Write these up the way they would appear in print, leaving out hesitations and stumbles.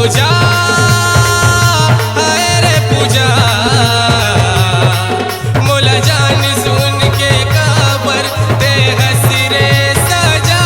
पूजा हाय रे पूजा मोला जान सुन के काबर दे हसरे सजा।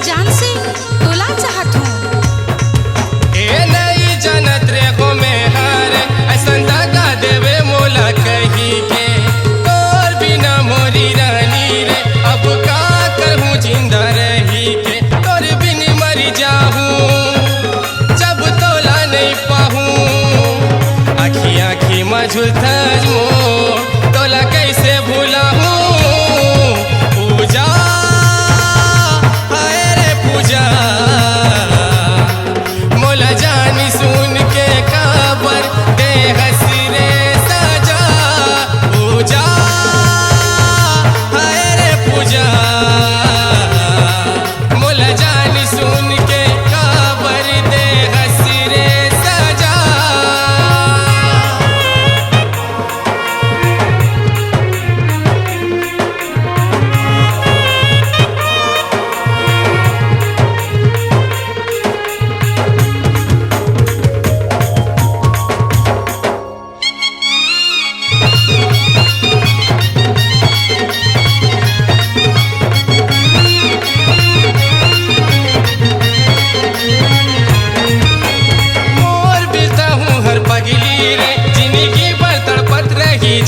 जान से तोला चाहत हूँ। ए नहीं जानत रे को में हर ऐसन दगा देवे मोला कही के तोर बिना मोरी रानी रे अब का करहूँ जिंदा रही के तोर बिन मरी जाहूँ जब तोला नहीं पाहूँ आखी आखी मझुल थजमो तोला कैसे भूला हूँ। पूजा मोला जानी सुन के काबर दे हसरे सजा। पूजा हाय रे पूजा मोला जानी सुन के काबर दे हसरे सजा।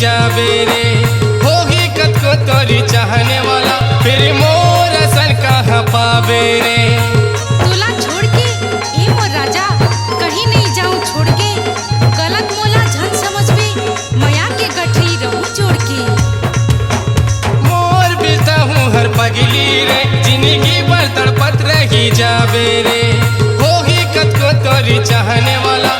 जाबे रे होगी कतको तोरी चाहने वाला फिर मोर सन कहाँ पावे रे। तोला छोड़ के ए मोर राजा कहीं नहीं जाऊं छोड़ के गलत मोला झन समझबे मया के गठरी रहूं जोड़ के। मोर बिता हूँ हर पगली रे जिंदगी भर तड़पत रही जाबे रे होगी कतको तोरी चाहने वाला